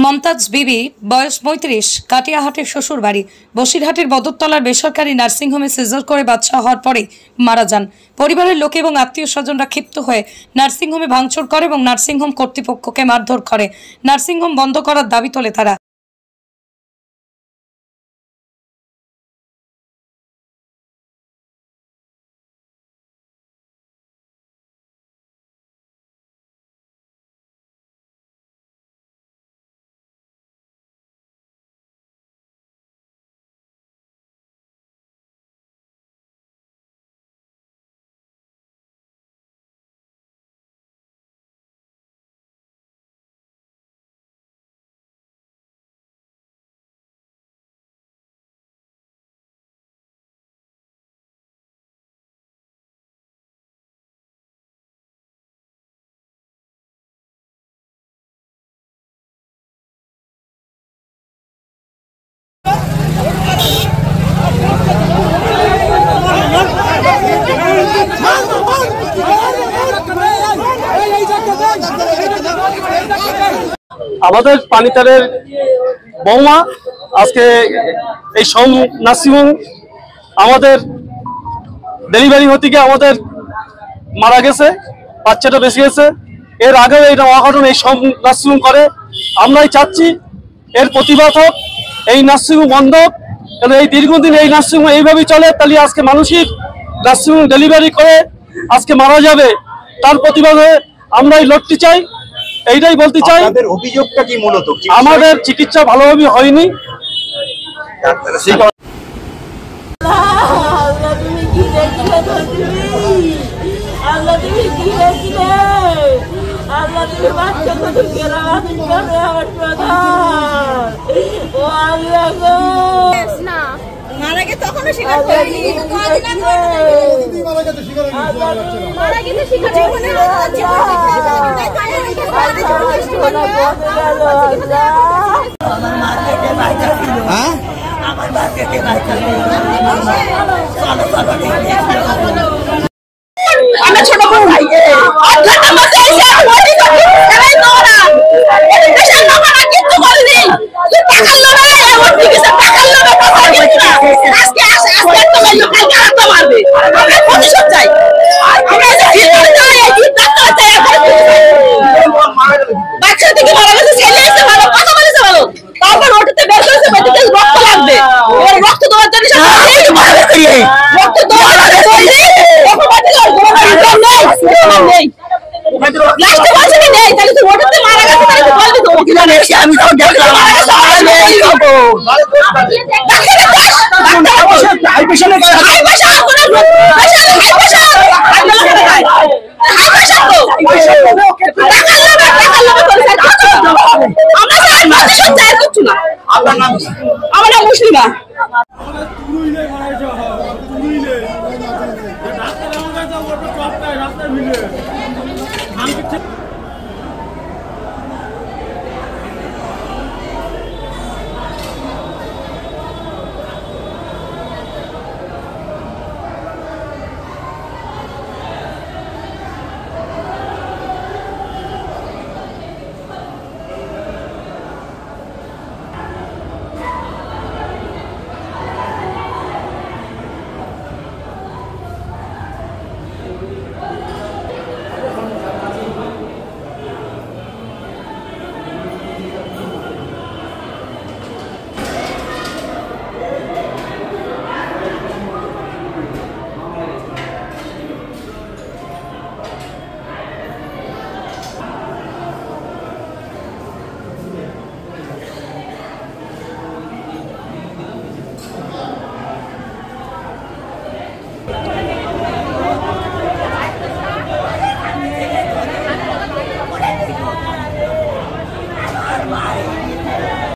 মমতাজ বিবি বয়স ৩৫ কাটিয়াহাটের শ্বশুর বাড়ি বসিরহাটের বদরতলার বেসরকারি নার্সিংহোমে সিজার করে বাচ্চা হওয়ার পরে মারা যান। পরিবারের লোক এবং আত্মীয় স্বজনরা ক্ষিপ্ত হয়ে নার্সিংহোমে ভাঙচুর করে এবং নার্সিংহোম কর্তৃপক্ষকে মারধর করে। নার্সিংহোম বন্ধ করার দাবি তোলে তারা। আমাদের পানিতারের বৌমা আজকে এই নার্সিংহোম আমাদের ডেলিভারি হতে গিয়ে আমাদের মারা গেছে, বাচ্চাটা বেঁচে গেছে। এর আগেও এই অঘটন এই নার্সিংহোম করে। আমরাই চাচ্ছি এর প্রতিবাদ হোক, এই নার্সিংহোম বন্ধ হোক। কারণ এই দীর্ঘদিন এই নার্সিংহোম এইভাবেই চলে, তাহলে আজকে মানুষের নার্সিংহোম ডেলিভারি করে আজকে মারা যাবে, তার প্রতিবাদে আমরাই লড়তে চাই। এইটাই বলতে চাই। অভিযোগটা কি মূলত আমাদের চিকিৎসা ভালোভাবে হয়নি। মারা গেছে তখনও স্বীকার করেনি, মারা গেছে স্বীকার করেনি। আমার মা পেটে বাচ্চা ছিল, আমরা ছোট বড় ভাই বাচ্চা থেকে মারা গেছে, ছেলে এসে ভালো কথা বলেছে, ভালো তারপর ওটাতে বের করেছে, বেটিতে রক্ত লাগবে, ওর রক্ত দেওয়ার জন্য রক্ত দেওয়ার নেই, লাস্টে বলছে নেই, তাহলে তো ওটাতে মারা গেছে, তাহলে তো বলবি তো ওকে জানে। আমি তো দেখলাম আমার নাম মুসলিমা। রাস্তায়